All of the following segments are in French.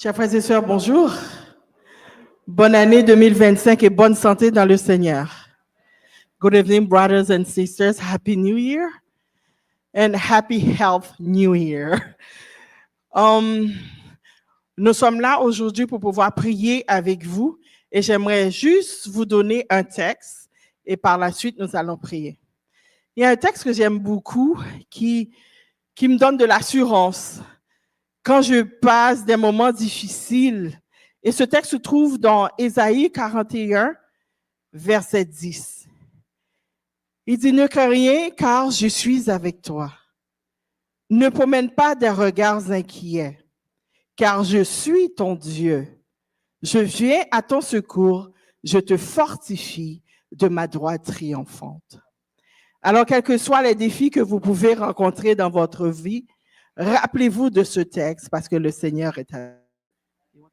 Chers frères et sœurs, bonjour. Bonne année 2025 et bonne santé dans le Seigneur. Good evening, brothers and sisters. Happy New Year and Happy Health New Year. Nous sommes là aujourd'hui pour pouvoir prier avec vous et j'aimerais juste vous donner un texte et par la suite, nous allons prier. Il y a un texte que j'aime beaucoup qui me donne de l'assurance quand je passe des moments difficiles. Et ce texte se trouve dans Ésaïe 41, verset 10. Il dit, ne crains rien car je suis avec toi. Ne promène pas des regards inquiets, car je suis ton Dieu. Je viens à ton secours, je te fortifie de ma droite triomphante. Alors, quels que soient les défis que vous pouvez rencontrer dans votre vie, rappelez-vous de ce texte parce que le Seigneur est à vous.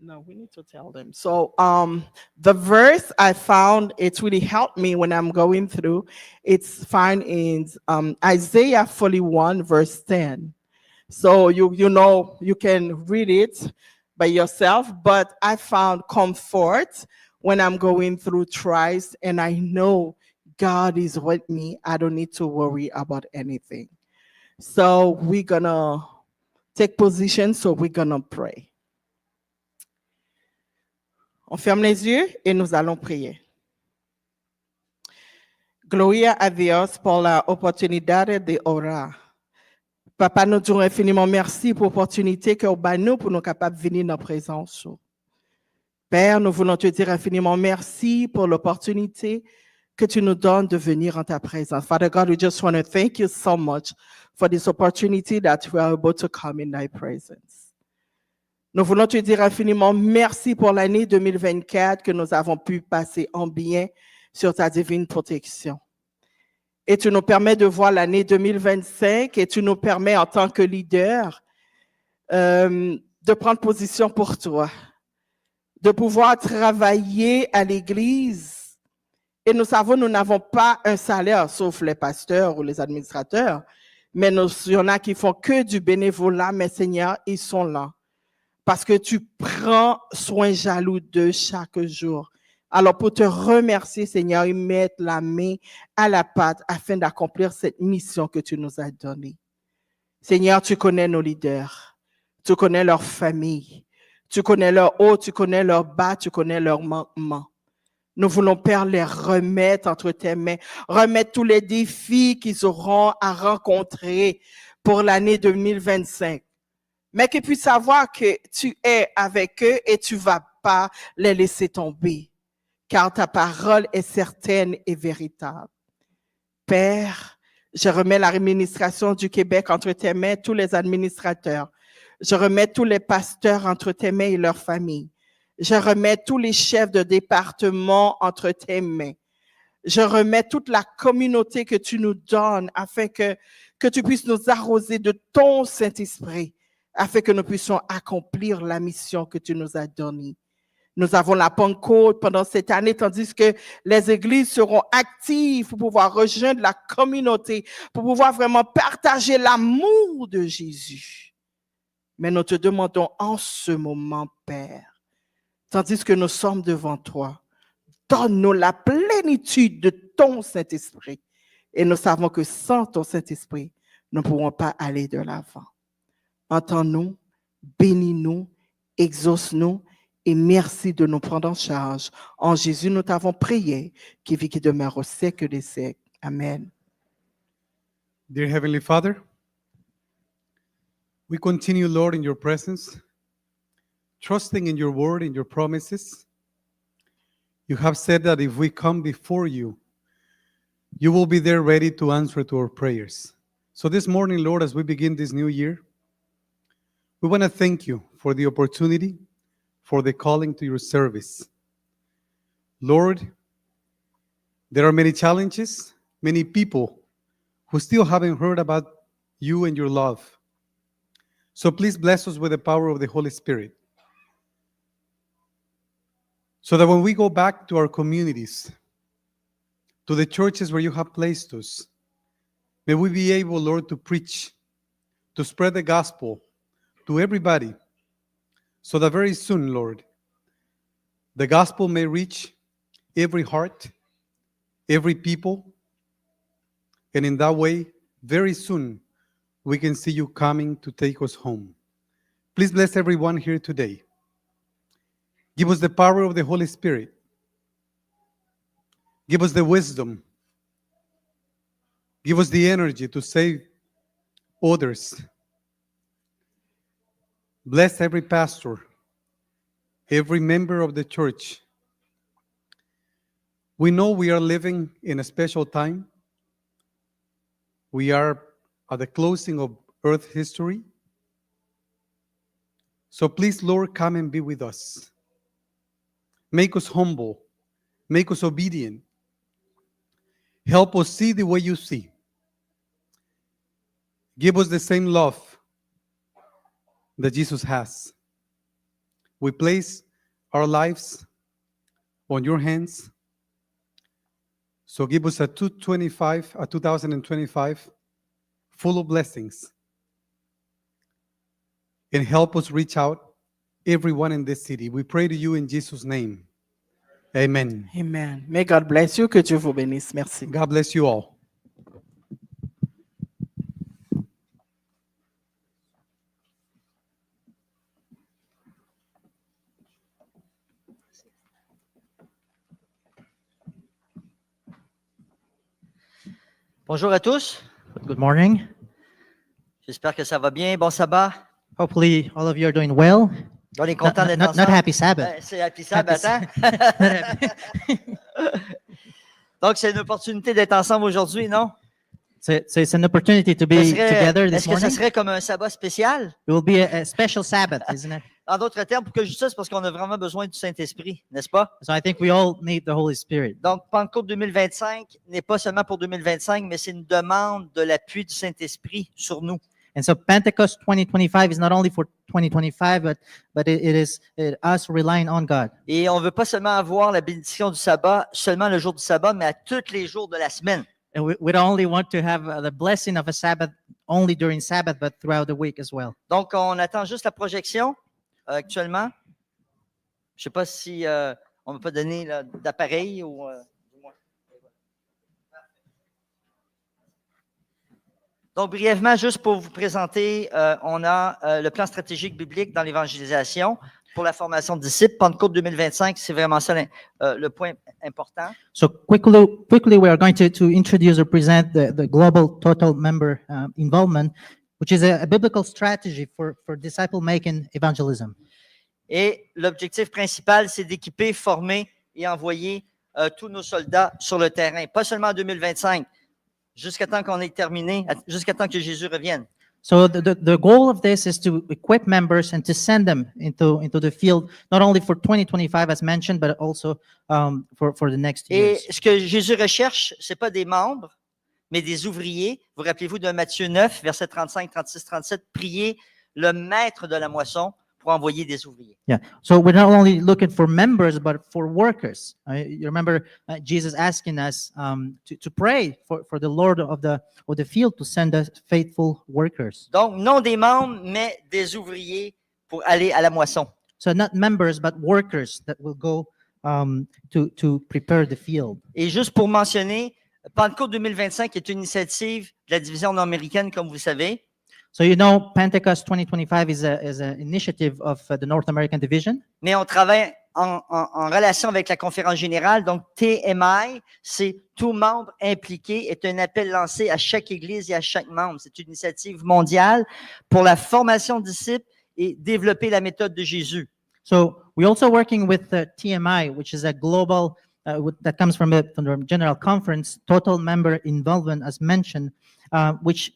No, we need to tell them. So, the verse I found, it's really helped me when I'm going through. It's found in Isaiah 41, verse 10. So you know, you can read it by yourself, but I found comfort when I'm going through trials and I know God is with me. I don't need to worry about anything. So we're gonna take position, so we're gonna pray. On ferme les yeux et nous allons prier. Gloria a Dios por la oportunidad de orar. Papa, nous disons infiniment merci pour l'opportunité que vous nous pour nous capables de venir dans la présence. Père, nous voulons te dire infiniment merci pour l'opportunité que tu nous donnes de venir en ta présence. Father God, we just want to thank you so much for this opportunity that we are able to come in thy presence. Nous voulons te dire infiniment merci pour l'année 2024 que nous avons pu passer en bien sur ta divine protection. Et tu nous permets de voir l'année 2025 et tu nous permets en tant que leader de prendre position pour toi, de pouvoir travailler à l'Église. Et nous savons, nous n'avons pas un salaire, sauf les pasteurs ou les administrateurs, mais il y en a qui font que du bénévolat, mais Seigneur, ils sont là. Parce que tu prends soin jaloux d'eux chaque jour. Alors, pour te remercier, Seigneur, ils mettent la main à la pâte afin d'accomplir cette mission que tu nous as donnée. Seigneur, tu connais nos leaders. Tu connais leur famille. Tu connais leur haut, tu connais leur bas, tu connais leurs manquements. Nous voulons, Père, les remettre entre tes mains, remettre tous les défis qu'ils auront à rencontrer pour l'année 2025. Mais qu'ils puissent savoir que tu es avec eux et tu ne vas pas les laisser tomber, car ta parole est certaine et véritable. Père, je remets l'administration du Québec entre tes mains, tous les administrateurs. Je remets tous les pasteurs entre tes mains et leurs familles. Je remets tous les chefs de département entre tes mains. Je remets toute la communauté que tu nous donnes afin que tu puisses nous arroser de ton Saint-Esprit, afin que nous puissions accomplir la mission que tu nous as donnée. Nous avons la Pentecôte pendant cette année, tandis que les églises seront actives pour pouvoir rejoindre la communauté, pour pouvoir vraiment partager l'amour de Jésus. Mais nous te demandons en ce moment, Père, tandis que nous sommes devant toi, donne-nous la plénitude de ton Saint-Esprit. Et nous savons que sans ton Saint-Esprit, nous ne pourrons pas aller de l'avant. Entends-nous, bénis-nous, exauce-nous et merci de nous prendre en charge. En Jésus, nous t'avons prié, qui vit, qui demeure au siècle des siècles. Amen. Dear Heavenly Father, we continue, Lord, in your presence, trusting in your word and your promises. You have said that if we come before you, you will be there ready to answer to our prayers. So this morning, Lord, as we begin this new year, we want to thank you for the opportunity, for the calling to your service. Lord, there are many challenges, many people who still haven't heard about you and your love. So please bless us with the power of the Holy Spirit, so that when we go back to our communities, to the churches where you have placed us, may we be able, Lord, to preach, to spread the gospel, to everybody, so that very soon, Lord, the gospel may reach every heart, every people, and in that way, very soon, we can see you coming to take us home. Please bless everyone here today. Give us the power of the Holy Spirit. Give us the wisdom. Give us the energy to save others. Bless every pastor, every member of the church. We know we are living in a special time. We are at the closing of Earth history. So please, Lord, come and be with us. Make us humble. Make us obedient. Help us see the way you see. Give us the same love that Jesus has. We place our lives on your hands. So give us a 2025 full of blessings. And help us reach out everyone in this city. We pray to you in Jesus' name. Amen. Amen. May God bless you. Que Dieu vous bénisse. Merci. God bless you all. Bonjour à tous. Good morning. J'espère que ça va bien. Bon sabbat. Hopefully, all of you are doing well. On est content d'être Not ensemble. happy Sabbath. C'est Happy Sabbath, hein? Donc, c'est une opportunité d'être ensemble aujourd'hui, non? So it's an opportunity to be together this Est-ce que ça morning. serait comme un sabbat spécial? It will be a special Sabbath, isn't it? En d'autres termes, pour que je dise ça, c'est parce qu'on a vraiment besoin du Saint-Esprit, n'est-ce pas? So I think we all need the Holy Spirit. Donc, Pentecôte 2025 n'est pas seulement pour 2025, mais c'est une demande de l'appui du Saint-Esprit sur nous. And so Pentecost 2025 is not only for 2025, but it is us relying on God. Et on ne veut pas seulement avoir la bénédiction du sabbat seulement le jour du sabbat, mais à tous les jours de la semaine. And we don't only want to have the blessing of a Sabbath only during Sabbath, but throughout the week as well. Donc, on attend juste la projection actuellement. Je ne sais pas si on ne m'a pas donné là, d'appareil ou. Dis-moi. Donc, brièvement, juste pour vous présenter, on a le plan stratégique biblique dans l'évangélisation pour la formation de disciples. Pentecôte 2025, c'est vraiment ça le point important. So quickly, we are going to introduce or present the global total member involvement, which is a biblical strategy for disciple-making evangelism. Et l'objectif principal, c'est d'équiper, former et envoyer tous nos soldats sur le terrain. Pas seulement en 2025, jusqu'à temps qu'on ait terminé, jusqu'à temps que Jésus revienne. So the goal of this is to equip members and to send them into the field, not only for 2025 as mentioned, but also for the next Et years. ce que Jésus recherche, ce n'est pas des membres, mais des ouvriers. Vous rappelez-vous de Matthieu 9, versets 35, 36, 37, priez le maître de la moisson pour envoyer des ouvriers. Yeah. So we're not only looking for members, but for workers. You remember Jesus asking us to pray for the Lord of the field to send us faithful workers. Donc, non des membres, mais des ouvriers pour aller à la moisson. So not members, but workers that will go to prepare the field. Et juste pour mentionner, Pentecôte 2025 est une initiative de la division nord-américaine, comme vous savez. So you know, Pentecost 2025 is an initiative of the North American Division. Mais on travaille en relation avec la conférence générale. Donc, TMI, c'est tout membre impliqué, est un appel lancé à chaque église et à chaque membre. C'est une initiative mondiale pour la formation de disciples et développer la méthode de Jésus. So we're also working with TMI, which is a global, that comes from the General Conference, total member involvement, as mentioned, which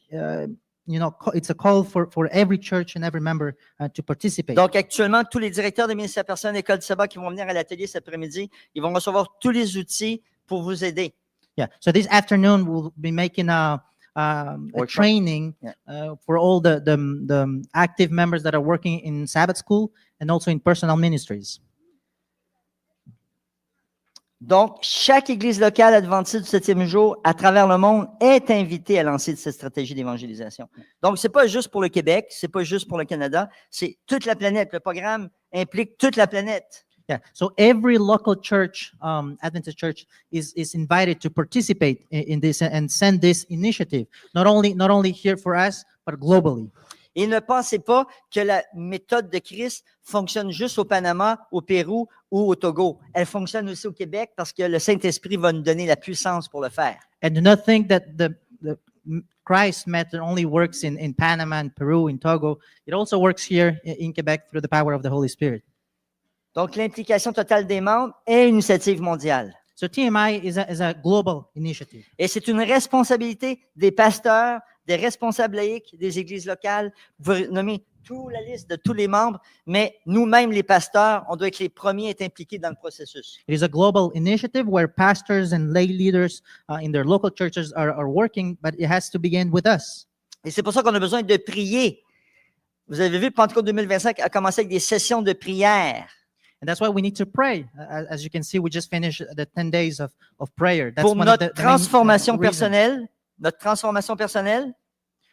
it's a call for every church and every member to participate. Donc, actuellement, tous les directeurs de ministère personnel École du sabbat qui vont venir à l'atelier cet après-midi, ils vont recevoir tous les outils pour vous aider. Yeah. So this afternoon we'll be making a training for all the active members that are working in Sabbath school and also in personal ministries. Donc, chaque église locale adventiste du 7e jour à travers le monde est invitée à lancer cette stratégie d'évangélisation. Donc, c'est pas juste pour le Québec, c'est pas juste pour le Canada, c'est toute la planète. Le programme implique toute la planète. Yeah. So every local church, Adventist church, is invited to participate in this and send this initiative. Not only here for us, but globally. Et ne pensez pas que la méthode de Christ fonctionne juste au Panama, au Pérou ou au Togo. Elle fonctionne aussi au Québec parce que le Saint-Esprit va nous donner la puissance pour le faire. And do not think that the Christ method only works in Panama and Peru, in Togo. It also works here in Quebec through the power of the Holy Spirit. Donc, l'implication totale des membres est une initiative mondiale. So TMI is a global initiative. Et c'est une responsabilité des pasteurs, des responsables laïcs, des églises locales. Vous pouvez nommer toute la liste de tous les membres, mais nous-mêmes, les pasteurs, on doit être les premiers à être impliqués dans le processus. It is a global initiative where pastors and lay leaders in their local churches are working, but it has to begin with us. Et c'est pour ça qu'on a besoin de prier. Vous avez vu, Pentecôte 2025 a commencé avec des sessions de prière. And that's why we need to pray. As you can see, we just finished the 10 days of prayer. That's Pour one of notre the main, transformation reasons. personnelle, notre transformation personnelle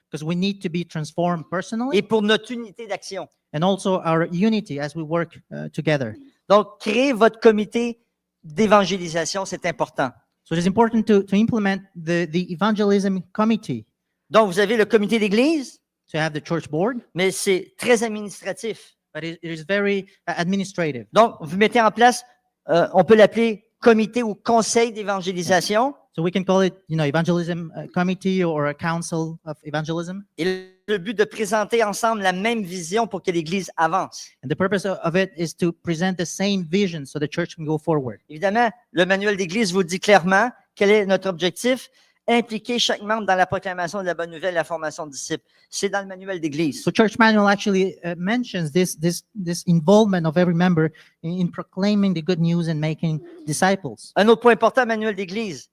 Because we need to be transformed personally et pour notre unité d'action. and also our unity as we work together. Donc, créez votre comité d'évangélisation, c'est important. So it is important to implement the evangelism committee. Donc, vous avez le comité d'église, To have the church board, mais c'est très administratif. but it is very administrative. Donc, vous mettez en place, on peut l'appeler comité ou conseil d'évangélisation. So we can call it, evangelism committee or a council of evangelism. Et le but de présenter ensemble la même vision pour que l'Église avance. And the purpose of it is to present the same vision so the church can go forward. Évidemment, le manuel d'Église vous dit clairement quel est notre objectif. Impliquer chaque membre dans la proclamation de la bonne nouvelle et la formation de disciples. C'est dans le manuel d'Église. So church manual actually mentions this involvement of every member in proclaiming the good news and making disciples. Un autre point important, manuel d'Église.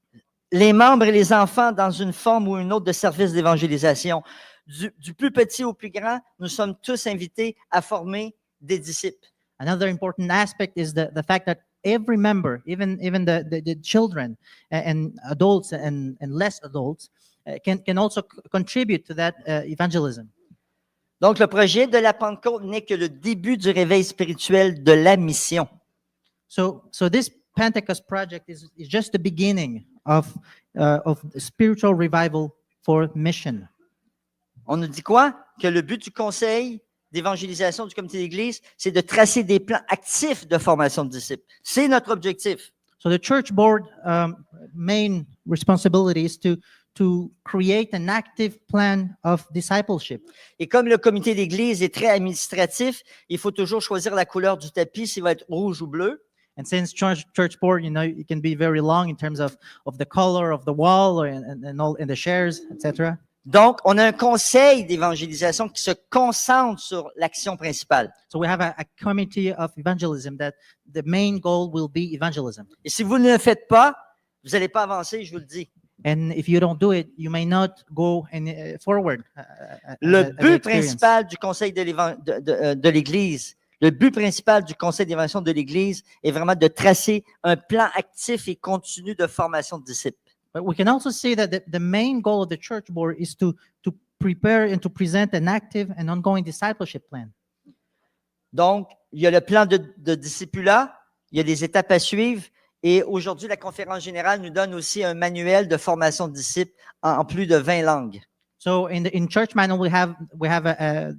Les membres et les enfants dans une forme ou une autre de service d'évangélisation. Du plus petit au plus grand, nous sommes tous invités à former des disciples. Another important aspect is the fact that every member, even the children and adults and less adults, can also contribute to that evangelism. Donc, le projet de la Pentecôte n'est que le début du réveil spirituel de la mission. So this Pentecost project is just the beginning of spiritual revival for mission. On nous dit quoi? Que le but du conseil d'évangélisation du comité d'église, c'est de tracer des plans actifs de formation de disciples. C'est notre objectif. So the church board main responsibility is to create an active plan of discipleship. Et comme le comité d'église est très administratif, il faut toujours choisir la couleur du tapis, s'il va être rouge ou bleu. And since church board, it can be very long in terms of the color of the wall and all in the chairs, etc. Donc, on a un conseil d'évangélisation qui se concentre sur l'action principale. So we have a committee of evangelism that the main goal will be evangelism. Et si vous ne le faites pas, vous n'allez pas avancer, je vous le dis. And if you don't do it, you may not go forward. Le as an but experience. principal du conseil de l'Église, le but principal du conseil d'évangélisation de l'Église est vraiment de tracer un plan actif et continu de formation de disciples. But we can also see that the main goal of the church board is to prepare and to present an active and ongoing discipleship plan. Donc, il y a le plan de discipulat, il y a des étapes à suivre, et aujourd'hui, la conférence générale nous donne aussi un manuel de formation de disciples en plus de 20 langues. So in church manual we have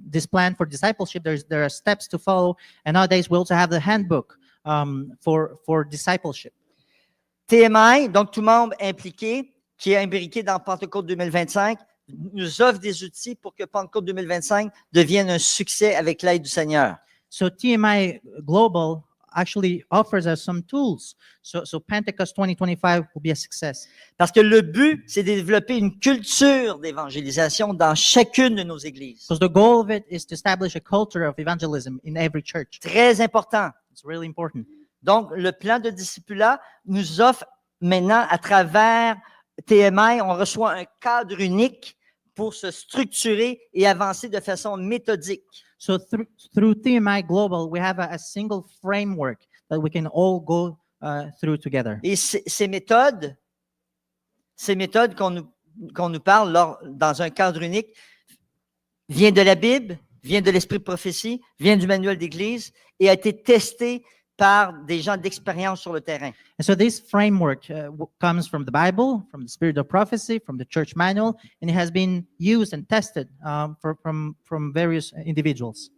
this plan for discipleship. There are steps to follow, and nowadays we also have the handbook for discipleship. TMI, donc tout membre impliqué, qui est imbriqué dans Pentecôte 2025, nous offre des outils pour que Pentecôte 2025 devienne un succès avec l'aide du Seigneur. So TMI Global actually offers us some tools. So Pentecost 2025 will be a success. Parce que le but, c'est de développer une culture d'évangélisation dans chacune de nos églises. Because the goal of it is to establish a culture of evangelism in every church. Très important. It's really important. Donc, le plan de discipulat nous offre maintenant, à travers TMI, on reçoit un cadre unique pour se structurer et avancer de façon méthodique. So through TMI Global, we have a single framework that we can all go through together. Et ces méthodes qu'on nous parle dans un cadre unique, vient de la Bible, vient de l'esprit de prophétie, vient du manuel d'Église et a été testé par des gens d'expérience sur le terrain. And so this framework comes from the Bible, from the Spirit of Prophecy, from the church manual, and it has been used and tested from various individuals.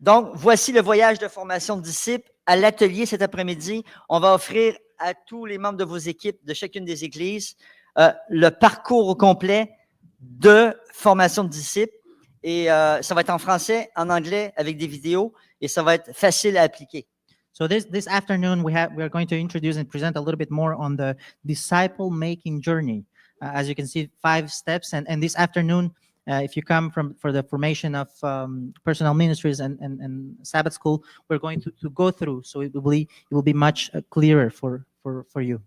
Donc, voici le voyage de formation de disciples. À l'atelier cet après-midi, on va offrir à tous les membres de vos équipes de chacune des églises le parcours au complet de formation de disciples. Et ça va être en français, en anglais, avec des vidéos, et ça va être facile à appliquer. So this afternoon, we are going to introduce and present a little bit more on the disciple-making journey. As you can see, 5 steps. And this afternoon, if you come for the formation of personal ministries and Sabbath school, we're going to go through. So it will be much clearer for you.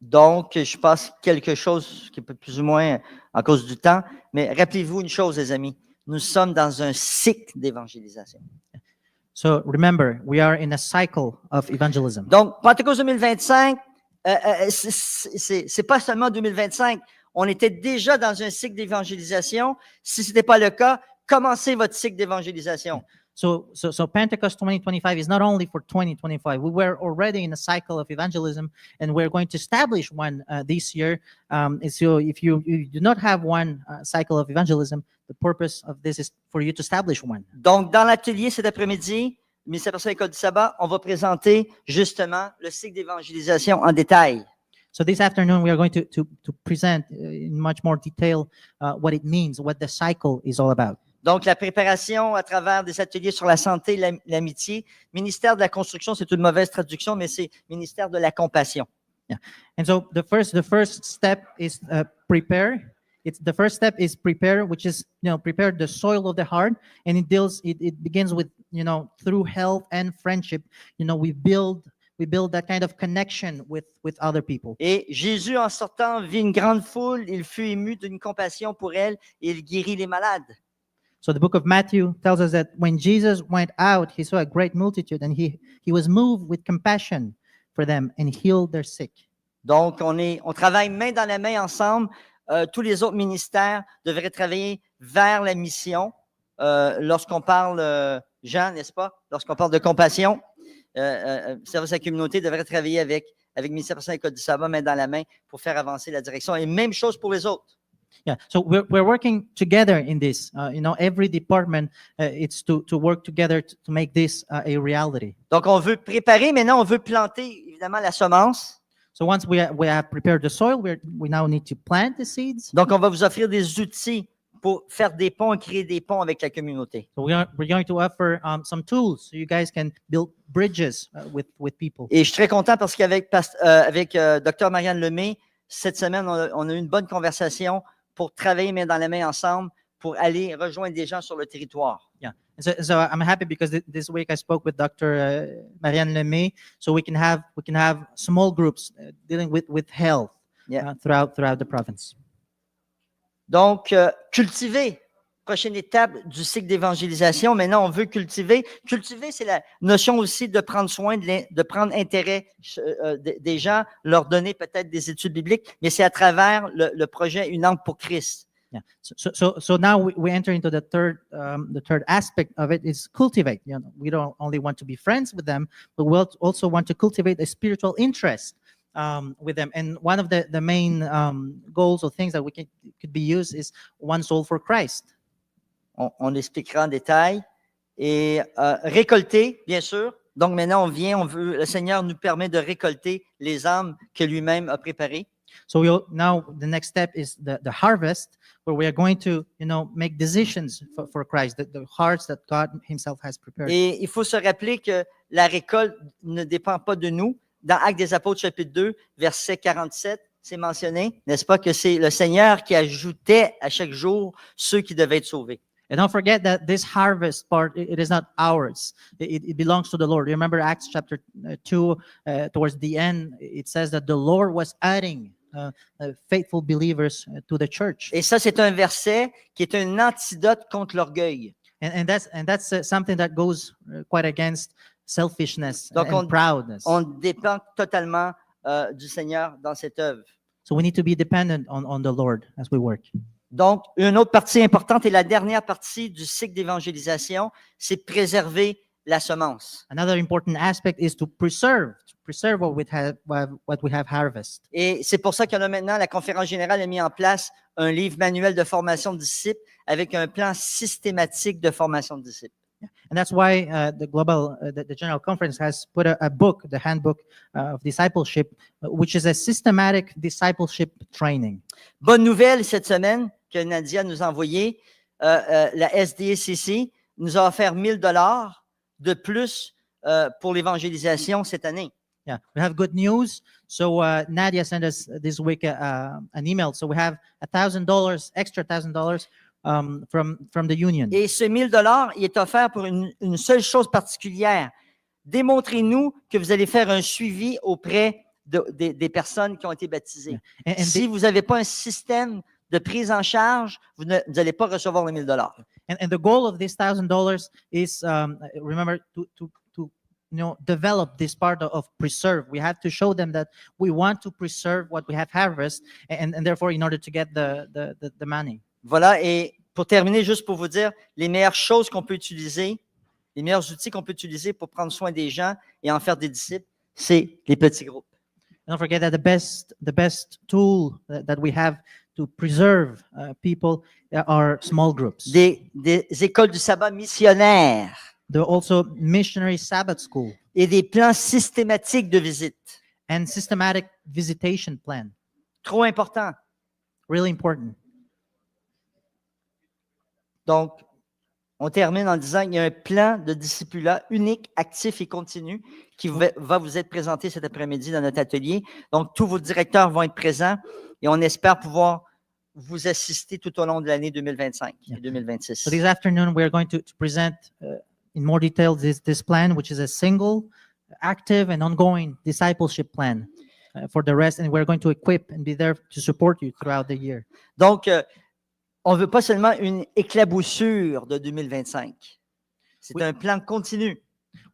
Donc, je passe quelque chose qui peut plus ou moins à cause du temps, mais rappelez-vous une chose, les amis, nous sommes dans un cycle d'évangélisation. So remember, we are in a cycle of evangelism. Donc, Pentecôte 2025, c'est pas seulement 2025, on était déjà dans un cycle d'évangélisation. Si ce n'était pas le cas, commencez votre cycle d'évangélisation. So Pentecost 2025 is not only for 2025. We were already in a cycle of evangelism, and we're going to establish one this year. And so if you do not have one cycle of evangelism, the purpose of this is for you to establish one. Donc, dans l'atelier cet après-midi, ministère personnel École du Sabbat, on va présenter justement le cycle d'évangélisation en détail. So this afternoon, we are going to present in much more detail what it means, what the cycle is all about. Donc, la préparation à travers des ateliers sur la santé, l'amitié. Ministère de la construction, c'est une mauvaise traduction, mais c'est ministère de la compassion. Yeah. And so the first step is prepare. The first step is prepare, which is, prepare the soil of the heart. And it begins with, through health and friendship, we build that kind of connection with other people. Et Jésus, en sortant, vit une grande foule. Il fut ému d'une compassion pour elle et il guérit les malades. So the book of Matthew tells us that when Jesus went out, he saw a great multitude and he was moved with compassion for them and healed their sick. Donc, on travaille main dans la main ensemble. Tous les autres ministères devraient travailler vers la mission. Lorsqu'on parle, Jean, n'est-ce pas? Lorsqu'on parle de compassion, service à la communauté devrait travailler avec le ministère personnel École du Sabbat, main dans la main, pour faire avancer la direction. Et même chose pour les autres. Yeah, so we're working together in this. Every department, it's to work together to make this a reality. Donc, on veut préparer, maintenant, on veut planter, évidemment, la semence. So once we have prepared the soil, we now need to plant the seeds. Donc, on va vous offrir des outils pour faire des ponts et créer des ponts avec la communauté. So we're going to offer some tools so you guys can build bridges with people. Et je suis très content parce qu'avec Dr. Marianne Lemay, cette semaine, on a eu une bonne conversation pour travailler main dans la main ensemble, pour aller rejoindre des gens sur le territoire. Yeah. So I'm happy because this week I spoke with Dr. Marianne Lemay, so we can have small groups dealing with health throughout the province. Donc, cultiver, prochaine étape du cycle d'évangélisation. Maintenant, on veut cultiver. Cultiver, c'est la notion aussi de prendre soin, de prendre intérêt des gens, leur donner peut-être des études bibliques, mais c'est à travers le projet Une âme pour Christ. Yeah. So now we enter into the third aspect of it is cultivate. We don't only want to be friends with them, but we also want to cultivate a spiritual interest with them. And one of the main goals or things that could be used is one soul for Christ. On l'expliquera en détail. Et récolter, bien sûr. Donc maintenant, le Seigneur nous permet de récolter les âmes que lui-même a préparées. So now the next step is the harvest, where we are going to, make decisions for Christ, the hearts that God Himself has prepared. Et il faut se rappeler que la récolte ne dépend pas de nous. Dans Actes des Apôtres, chapitre 2, verset 47, c'est mentionné, n'est-ce pas, que c'est le Seigneur qui ajoutait à chaque jour ceux qui devaient être sauvés. And don't forget that this harvest part, it is not ours. It belongs to the Lord. Remember Acts chapter 2, towards the end, it says that the Lord was adding faithful believers to the church. Et ça, c'est un verset qui est un antidote contre l'orgueil. And that's something that goes quite against selfishness Donc, and proudness. On dépend totalement du Seigneur dans cette œuvre. So we need to be dependent on the Lord as we work. Donc, une autre partie importante et la dernière partie du cycle d'évangélisation, c'est préserver la semence. Another important aspect is to preserve what we have harvested. Et c'est pour ça que là, maintenant, la conférence générale a mis en place un livre manuel de formation de disciples avec un plan systématique de formation de disciples. And that's why the General Conference has put a book, the Handbook of Discipleship, which is a systematic discipleship training. Bonne nouvelle cette semaine que Nadia nous a envoyée, la SDACC nous a offert $1,000 de plus pour l'évangélisation cette année. Yeah, we have good news. So Nadia sent us this week an email. So we have $1,000, extra $1,000 from the union. Et ce $1,000, il est offert pour une seule chose particulière. Démontrez-nous que vous allez faire un suivi auprès des personnes qui ont été baptisées. Yeah. And Si vous n'avez pas un système de prise en charge, vous n'allez pas recevoir le $1,000. And the goal of this $1,000 is remember to develop this part of preserve. We have to show them that we want to preserve what we have harvested, and therefore, in order to get the money. Voilà, et pour terminer, juste pour vous dire, les meilleures choses qu'on peut utiliser, les meilleurs outils qu'on peut utiliser pour prendre soin des gens et en faire des disciples, c'est les petits groupes. Don't forget that the best tool that we have to preserve people are small groups. Des écoles du sabbat missionnaires There are also missionary Sabbath school et des plans systématiques de visite. and systematic visitation plan. Trop important. Really important. Donc, on termine en disant qu'il y a un plan de discipulat unique, actif et continu qui va vous être présenté cet après-midi dans notre atelier. Donc, tous vos directeurs vont être présents et on espère pouvoir vous assister tout au long de l'année 2025 et 2026. So this afternoon, we are going to present in more detail this plan, which is a single, active, and ongoing discipleship plan for the rest. And we're going to equip and be there to support you throughout the year. Donc, on ne veut pas seulement une éclaboussure de 2025. C'est Oui. un plan continu.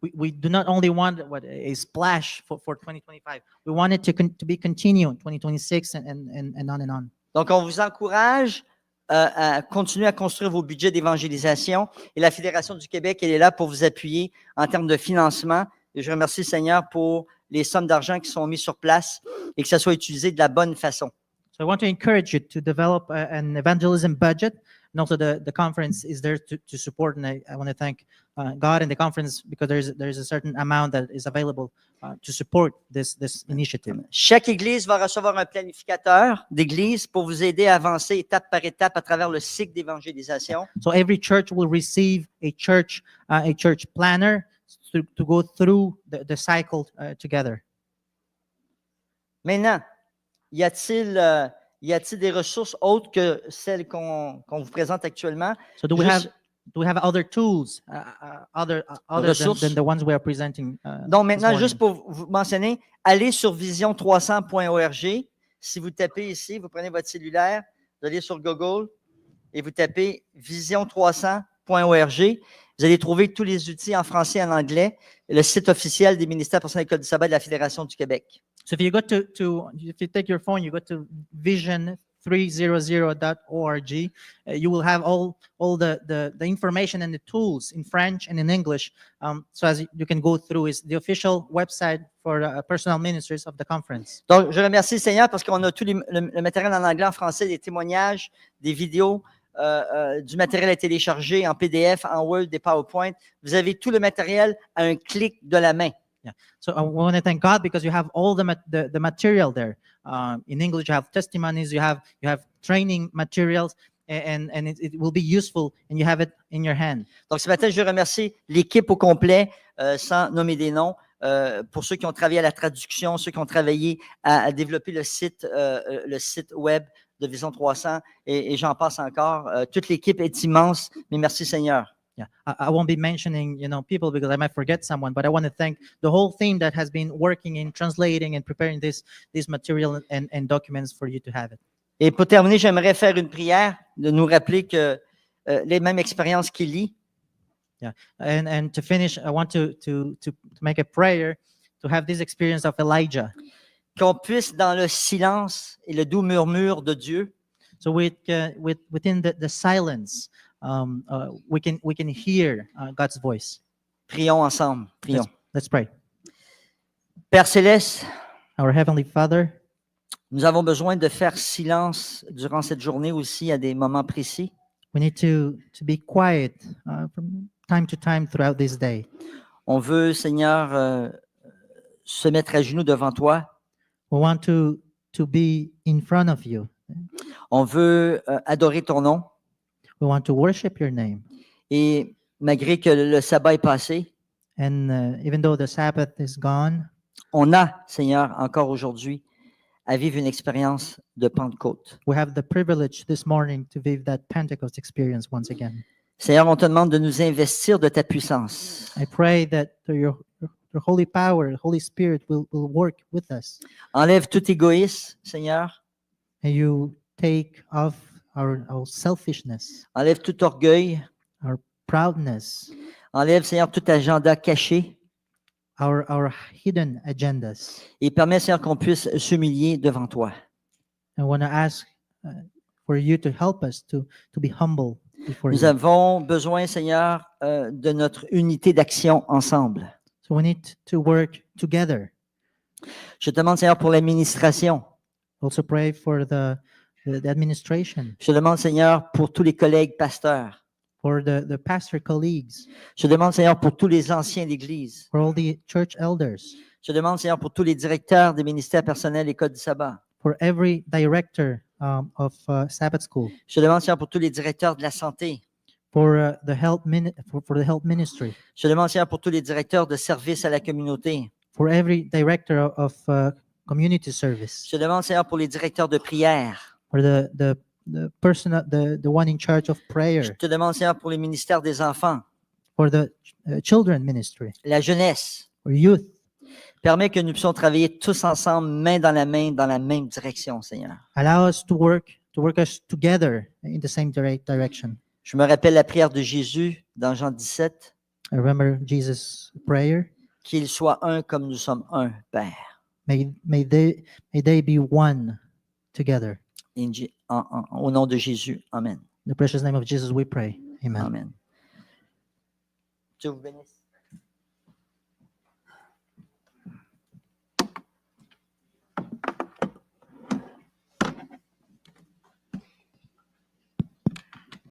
We do not only want a splash for 2025. We want it to be continued 2026 and on and on. Donc, on vous encourage à continuer à construire vos budgets d'évangélisation. Et la Fédération du Québec, elle est là pour vous appuyer en termes de financement. Et je remercie le Seigneur pour les sommes d'argent qui sont mises sur place et que ça soit utilisé de la bonne façon. So I want to encourage you to develop an evangelism budget. And also the conference is there to support. And I want to thank God and the conference because there's a certain amount that is available to support this initiative. Chaque Église va recevoir un planificateur d'Église pour vous aider à avancer étape par étape à travers le cycle d'évangélisation. So every church will receive a church planner to go through the cycle together. Maintenant, y a-t-il des ressources autres que celles qu'on vous présente actuellement? So do we Juste- have other tools other Ressources. than the ones we are presenting? Donc this maintenant, morning? juste pour vous mentionner, allez sur vision300.org. Si vous tapez ici, vous prenez votre cellulaire, vous allez sur Google et vous tapez vision300.org. Vous allez trouver tous les outils en français et en anglais, le site officiel des ministères personnels École du sabbat de la Fédération du Québec. So if you go if you take your phone, you go to vision300.org, you will have all the information and the tools in French and in English. So as you can go through is the official website for personal ministers of the conference. Donc, je remercie le Seigneur parce qu'on a tout le matériel en anglais, en français, des témoignages, des vidéos, du matériel à télécharger en PDF, en Word, des PowerPoint. Vous avez tout le matériel à un clic de la main. So I want to thank God because you have all the material there. In English, you have testimonies, you have training materials, and it will be useful, and you have it in your hand. Donc, ce matin, je remercie l'équipe au complet, sans nommer des noms, pour ceux qui ont travaillé à la traduction, ceux qui ont travaillé à développer le site web de Vision 300, et j'en passe encore. Toute l'équipe est immense, mais merci Seigneur. Yeah, I won't be mentioning, people because I might forget someone, but I want to thank the whole team that has been working in translating and preparing this material and documents for you to have it. Et pour terminer, j'aimerais faire une prière de nous rappeler que les mêmes expériences qu'Élie, And to finish, I want to make a prayer to have this experience of Elijah. Qu'on puisse, dans le silence et le doux murmure de Dieu, So within the silence, we can hear God's voice. prions ensemble. Prions. Let's pray. Père Céleste, Our Heavenly Father, nous avons besoin de faire silence durant cette journée aussi à des moments précis. we need to be quiet from time to time throughout this day. On veut, Seigneur, se mettre à genoux devant toi. We want to be in front of you. On veut adorer ton nom. We want to worship your name. Et malgré que le sabbat est passé, And even though the Sabbath is gone, on a, Seigneur, encore aujourd'hui, à vivre une expérience de Pentecôte. we have the privilege this morning to live that Pentecost experience once again. Seigneur, on te demande de nous investir de ta puissance. I pray that your holy power, Holy Spirit will work with us. Enlève tout égoïsme, Seigneur. And you take off our selfishness, Enlève tout orgueil. proudness, Enlève, Seigneur, tout agenda caché. our hidden agendas. Et permets, Seigneur, qu'on puisse s'humilier devant toi. I want to ask for you to help us to be humble before Nous you. avons besoin, Seigneur, de notre unité d'action ensemble. So we need to work together. Je te demande, Seigneur, pour l'administration. Also pray for the administration, Je te demande, Seigneur, pour tous les collègues pasteurs. for the pastor colleagues, Je te demande, Seigneur, pour tous les anciens d'Église. for all the church elders, Je te demande, Seigneur, pour tous les directeurs des ministères personnels et codes du sabbat. for every director of Sabbath school, Je te demande, Seigneur, pour tous les directeurs de la santé. for the for the health ministry, Je te demande, Seigneur, pour tous les directeurs de service à la communauté. for every director of community service, Je te demande, Seigneur, pour les directeurs de prière. for the person, the one in charge of prayer, Je te demande, Seigneur, pour les ministères des enfants, for the children ministry, la jeunesse. for youth. Permets que nous puissions travailler tous ensemble, main, dans la même direction, Seigneur. Allow us to work us together in the same direction. Je me rappelle la prière de Jésus dans Jean 17, I remember Jesus' prayer. qu'il soit un comme nous sommes un, Père. May they be one together. Au nom de Jésus, Amen. In the precious name of Jesus we pray. Amen. Amen. Dieu vous bénisse.